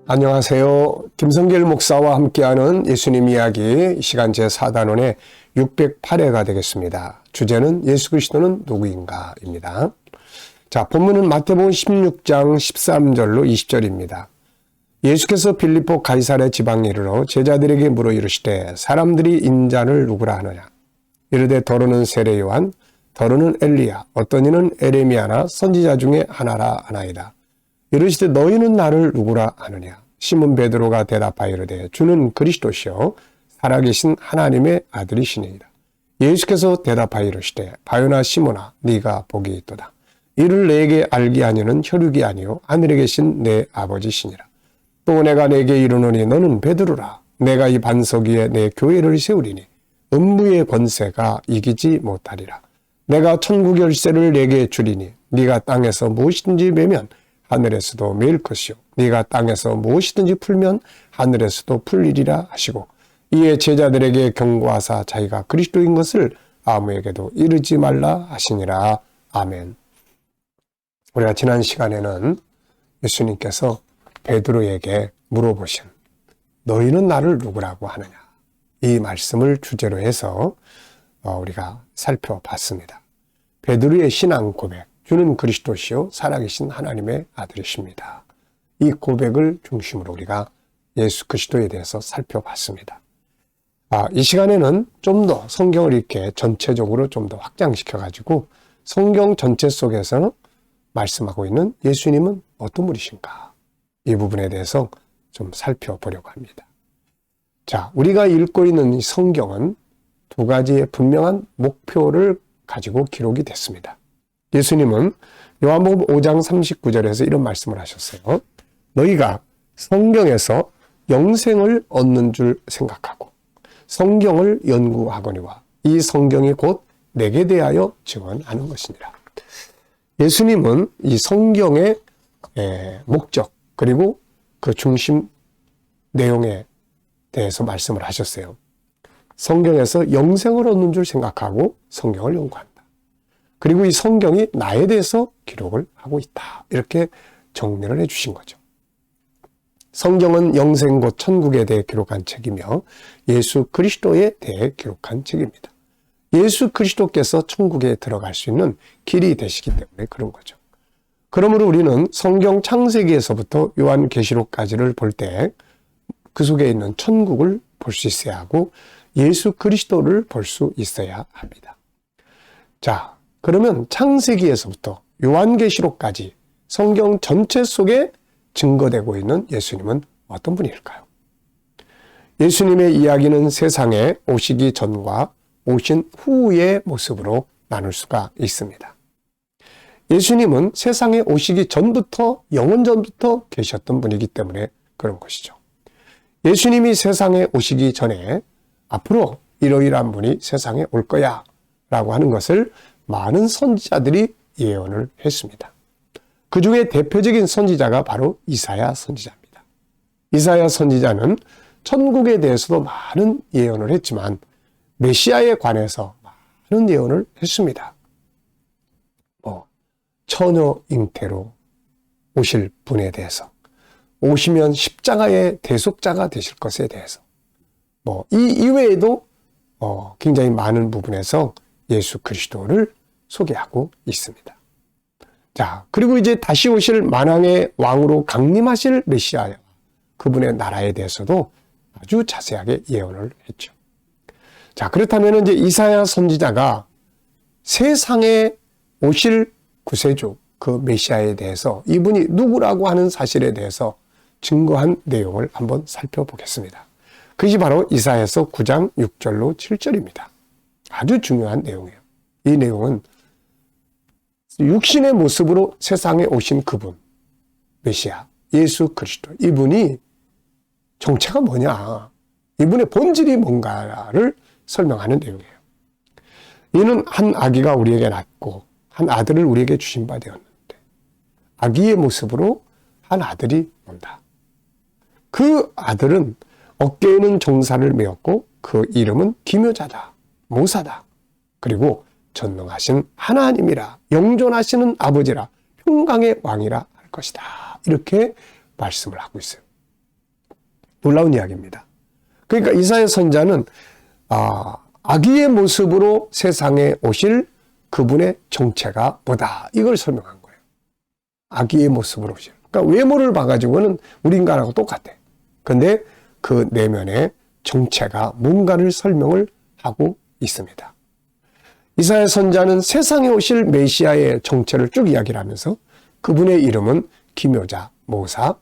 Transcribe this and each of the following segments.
안녕하세요. 김성길 목사와 함께하는 예수님 이야기 시간 제4단원의 608회가 되겠습니다. 주제는 예수 그리스도는 누구인가 입니다. 자, 본문은 마태복음 16장 13절로 20절입니다. 예수께서 빌립보 가이사랴 지방에 이르러 제자들에게 물어 이르시되 사람들이 인자를 누구라 하느냐. 이르되 더러는 세례 요한, 더러는 엘리야, 어떤 이는 에레미야나 선지자 중에 하나라 하나이다. 이르시되 너희는 나를 누구라 하느냐. 시몬 베드로가 대답하여 이르되 주는 그리스도시요 살아계신 하나님의 아들이시니이다. 예수께서 대답하여 이르시되 바요나 시몬아 네가 복이 있도다. 이를 내게 알게 하니는 혈육이 아니요 하늘에 계신 내 아버지시니라. 또 내가 내게 이르노니 너는 베드로라. 내가 이 반석 위에 내 교회를 세우리니 음부의 권세가 이기지 못하리라. 내가 천국 열쇠를 내게 주리니 네가 땅에서 무엇이든지 매면 하늘에서도 매일 것이요 네가 땅에서 무엇이든지 풀면 하늘에서도 풀리리라 하시고 이에 제자들에게 경고하사 자기가 그리스도인 것을 아무에게도 이르지 말라 하시니라. 아멘. 우리가 지난 시간에는 예수님께서 베드로에게 물어보신 너희는 나를 누구라고 하느냐 이 말씀을 주제로 해서 우리가 살펴봤습니다. 베드로의 신앙 고백, 주는 그리스도시요 살아계신 하나님의 아들이십니다. 이 고백을 중심으로 우리가 예수 그리스도에 대해서 살펴봤습니다. 이 시간에는 좀 더 성경을 이렇게 전체적으로 좀 더 확장시켜가지고 성경 전체 속에서 말씀하고 있는 예수님은 어떤 분이신가 이 부분에 대해서 좀 살펴보려고 합니다. 자, 우리가 읽고 있는 이 성경은 두 가지의 분명한 목표를 가지고 기록이 됐습니다. 예수님은 요한복음 5장 39절에서 이런 말씀을 하셨어요. 너희가 성경에서 영생을 얻는 줄 생각하고 성경을 연구하거니와 이 성경이 곧 내게 대하여 증언하는 것이니라. 예수님은 이 성경의 목적 그리고 그 중심 내용에 대해서 말씀을 하셨어요. 성경에서 영생을 얻는 줄 생각하고 성경을 연구한다. 그리고 이 성경이 나에 대해서 기록을 하고 있다. 이렇게 정리를 해주신 거죠. 성경은 영생 곧 천국에 대해 기록한 책이며 예수 그리스도에 대해 기록한 책입니다. 예수 그리스도께서 천국에 들어갈 수 있는 길이 되시기 때문에 그런 거죠. 그러므로 우리는 성경 창세기에서부터 요한계시록까지를 볼 때 그 속에 있는 천국을 볼 수 있어야 하고 예수 그리스도를 볼 수 있어야 합니다. 자, 그러면 창세기에서부터 요한계시록까지 성경 전체 속에 증거되고 있는 예수님은 어떤 분일까요? 예수님의 이야기는 세상에 오시기 전과 오신 후의 모습으로 나눌 수가 있습니다. 예수님은 세상에 오시기 전부터 영원전부터 계셨던 분이기 때문에 그런 것이죠. 예수님이 세상에 오시기 전에 앞으로 이러이러한 분이 세상에 올 거야 라고 하는 것을 많은 선지자들이 예언을 했습니다. 그 중에 대표적인 선지자가 바로 이사야 선지자입니다. 이사야 선지자는 천국에 대해서도 많은 예언을 했지만 메시아에 관해서 많은 예언을 했습니다. 처녀 잉태로 오실 분에 대해서, 오시면 십자가의 대속자가 되실 것에 대해서, 이 이외에도 굉장히 많은 부분에서 예수 그리스도를 소개하고 있습니다. 자, 그리고 이제 다시 오실 만왕의 왕으로 강림하실 메시아, 그분의 나라에 대해서도 아주 자세하게 예언을 했죠. 자, 그렇다면 이제 이사야 선지자가 세상에 오실 구세주, 그 메시아에 대해서 이분이 누구라고 하는 사실에 대해서 증거한 내용을 한번 살펴보겠습니다. 그것이 바로 이사야서 9장 6절로 7절입니다. 아주 중요한 내용이에요. 이 내용은 육신의 모습으로 세상에 오신 그분, 메시아, 예수 그리스도, 이분이 정체가 뭐냐, 이분의 본질이 뭔가를 설명하는 내용이에요. 이는 한 아기가 우리에게 낳고 한 아들을 우리에게 주신 바 되었는데 아기의 모습으로 한 아들이 온다. 그 아들은 어깨에는 종살을 메었고 그 이름은 기묘자다, 모사다, 그리고 전능하신 하나님이라, 영존하시는 아버지라, 평강의 왕이라 할 것이다. 이렇게 말씀을 하고 있어요. 놀라운 이야기입니다. 그러니까 이사야 선지자는 아기의 모습으로 세상에 오실 그분의 정체가 뭐다, 이걸 설명한 거예요. 아기의 모습으로 오실. 그러니까 외모를 봐가지고는 우리 인간하고 똑같아. 근데 그 내면의 정체가 뭔가를 설명을 하고 있습니다. 이사야 선지자는 세상에 오실 메시아의 정체를 쭉 이야기를 하면서 그분의 이름은 기묘자, 모사,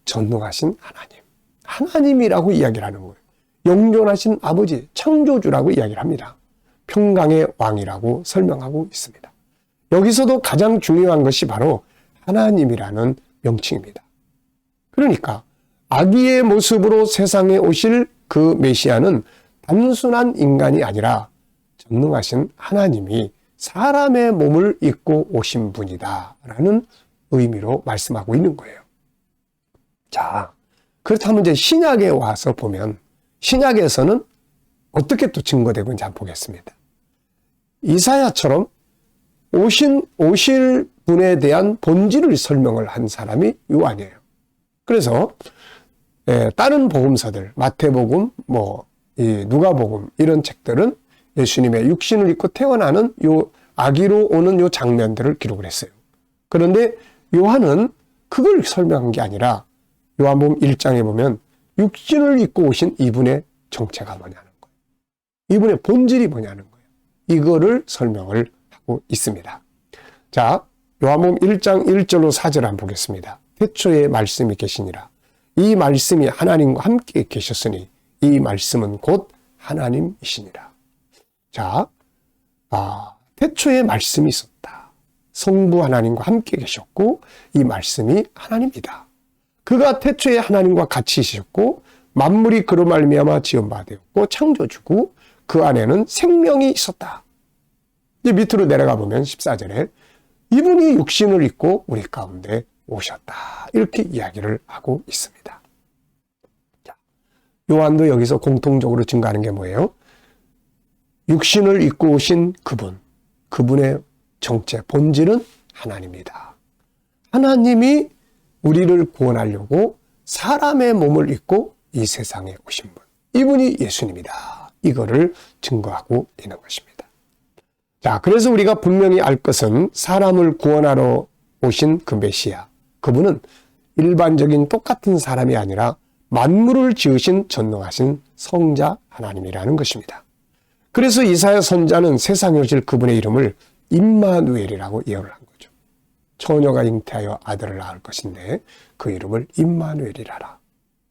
전능하신 하나님. 하나님이라고 이야기를 하는 거예요. 영존하신 아버지, 창조주라고 이야기를 합니다. 평강의 왕이라고 설명하고 있습니다. 여기서도 가장 중요한 것이 바로 하나님이라는 명칭입니다. 그러니까 아기의 모습으로 세상에 오실 그 메시아는 단순한 인간이 아니라 전능하신 하나님이 사람의 몸을 입고 오신 분이다라는 의미로 말씀하고 있는 거예요. 자, 그렇다면 이제 신약에 와서 보면 신약에서는 어떻게 또 증거되고 있는지 한번 보겠습니다. 이사야처럼 오실 분에 대한 본질을 설명을 한 사람이 요한이에요. 그래서 다른 복음서들, 마태복음, 누가복음 이런 책들은 예수님의 육신을 입고 태어나는 요 아기로 오는 요 장면들을 기록을 했어요. 그런데 요한은 그걸 설명한 게 아니라 요한복음 1장에 보면 육신을 입고 오신 이분의 정체가 뭐냐는 거예요. 이분의 본질이 뭐냐는 거예요. 이거를 설명을 하고 있습니다. 자, 요한복음 1장 1절로 4절 한번 보겠습니다. 태초에 말씀이 계시니라. 이 말씀이 하나님과 함께 계셨으니 이 말씀은 곧 하나님이시니라. 자, 태초에 말씀이 있었다. 성부 하나님과 함께 계셨고 이 말씀이 하나님이다. 그가 태초에 하나님과 같이 계셨고 만물이 그로 말미암아 지은 바 되었고 창조주고 그 안에는 생명이 있었다. 이제 밑으로 내려가 보면 14절에 이분이 육신을 입고 우리 가운데 오셨다. 이렇게 이야기를 하고 있습니다. 자, 요한도 여기서 공통적으로 증거하는 게 뭐예요? 육신을 입고 오신 그분의 정체, 본질은 하나님이다. 하나님이 우리를 구원하려고 사람의 몸을 입고 이 세상에 오신 분. 이분이 예수님이다. 이거를 증거하고 있는 것입니다. 자, 그래서 우리가 분명히 알 것은 사람을 구원하러 오신 그 메시아. 그분은 일반적인 똑같은 사람이 아니라 만물을 지으신 전능하신 성자 하나님이라는 것입니다. 그래서 이사야 선지자는 세상에 오실 그분의 이름을 임마누엘이라고 예언을 한 거죠. 처녀가 잉태하여 아들을 낳을 것인데 그 이름을 임마누엘이라라.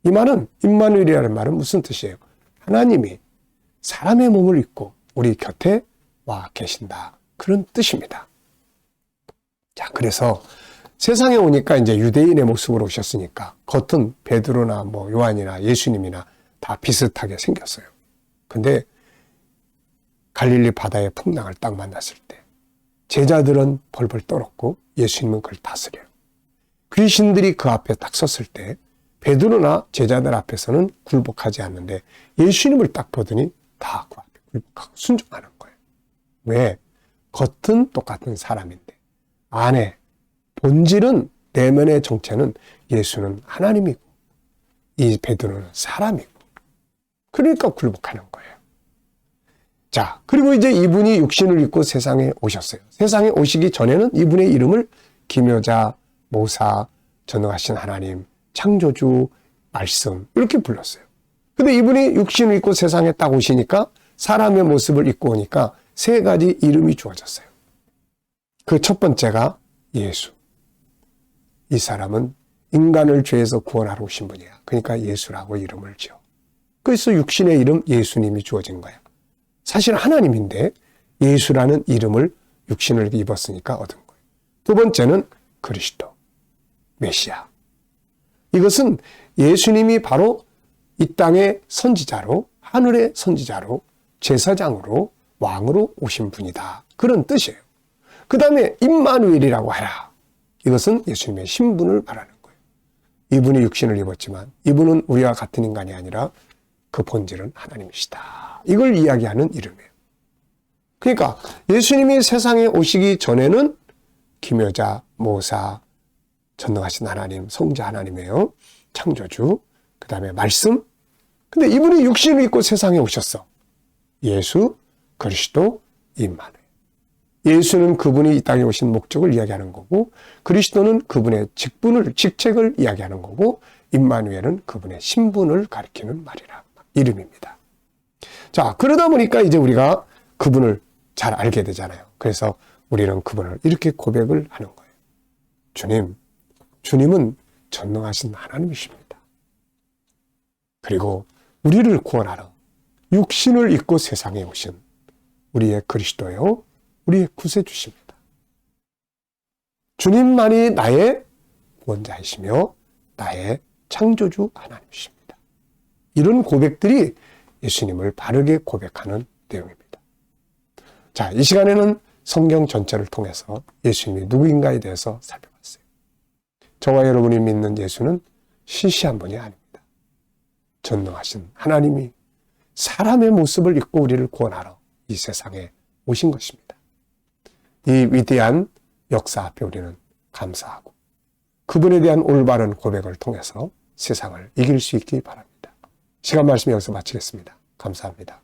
이 말은 임마누엘이라는 말은 무슨 뜻이에요? 하나님이 사람의 몸을 입고 우리 곁에 와 계신다. 그런 뜻입니다. 자, 그래서 세상에 오니까 이제 유대인의 모습으로 오셨으니까 겉은 베드로나 요한이나 예수님이나 다 비슷하게 생겼어요. 근데 갈릴리 바다의 풍랑을 딱 만났을 때 제자들은 벌벌 떨었고 예수님은 그걸 다스려요. 귀신들이 그 앞에 딱 섰을 때 베드로나 제자들 앞에서는 굴복하지 않는데 예수님을 딱 보더니 다 그 앞에 굴복하고 순종하는 거예요. 왜? 겉은 똑같은 사람인데 안에 본질은 내면의 정체는 예수는 하나님이고 이 베드로는 사람이고 그러니까 굴복하는 거예요. 자, 그리고 이제 이분이 육신을 입고 세상에 오셨어요. 세상에 오시기 전에는 이분의 이름을 기묘자, 모사, 전능하신 하나님, 창조주, 말씀 이렇게 불렀어요. 근데 이분이 육신을 입고 세상에 딱 오시니까 사람의 모습을 입고 오니까 세 가지 이름이 주어졌어요. 그 첫 번째가 예수. 이 사람은 인간을 죄에서 구원하러 오신 분이야. 그러니까 예수라고 이름을 지어. 그래서 육신의 이름 예수님이 주어진 거야. 사실 하나님인데 예수라는 이름을 육신을 입었으니까 얻은 거예요. 두 번째는 그리스도, 메시아. 이것은 예수님이 바로 이 땅의 선지자로, 하늘의 선지자로, 제사장으로, 왕으로 오신 분이다. 그런 뜻이에요. 그 다음에 임마누엘이라고 하라. 이것은 예수님의 신분을 말하는 거예요. 이분이 육신을 입었지만 이분은 우리와 같은 인간이 아니라 그 본질은 하나님이시다. 이걸 이야기하는 이름이에요. 그러니까 예수님이 세상에 오시기 전에는 기묘자, 모사, 전능하신 하나님, 성자 하나님이에요. 창조주. 그 다음에 말씀. 근데 이분이 육신을 입고 세상에 오셨어. 예수 그리스도 임마누엘. 예수는 그분이 이 땅에 오신 목적을 이야기하는 거고, 그리스도는 그분의 직책을 이야기하는 거고, 임마누엘은 그분의 신분을 가리키는 말이라 이름입니다. 자, 그러다 보니까 이제 우리가 그분을 잘 알게 되잖아요. 그래서 우리는 그분을 이렇게 고백을 하는 거예요. 주님은 전능하신 하나님이십니다. 그리고 우리를 구원하러 육신을 입고 세상에 오신 우리의 그리스도요, 우리의 구세주십니다. 주님만이 나의 구원자이시며 나의 창조주 하나님이십니다. 이런 고백들이 예수님을 바르게 고백하는 내용입니다. 자, 이 시간에는 성경 전체를 통해서 예수님이 누구인가에 대해서 살펴봤어요. 저와 여러분이 믿는 예수는 시시한 분이 아닙니다. 전능하신 하나님이 사람의 모습을 입고 우리를 구원하러 이 세상에 오신 것입니다. 이 위대한 역사 앞에 우리는 감사하고 그분에 대한 올바른 고백을 통해서 세상을 이길 수 있기 바랍니다. 시간 말씀 여기서 마치겠습니다. 감사합니다.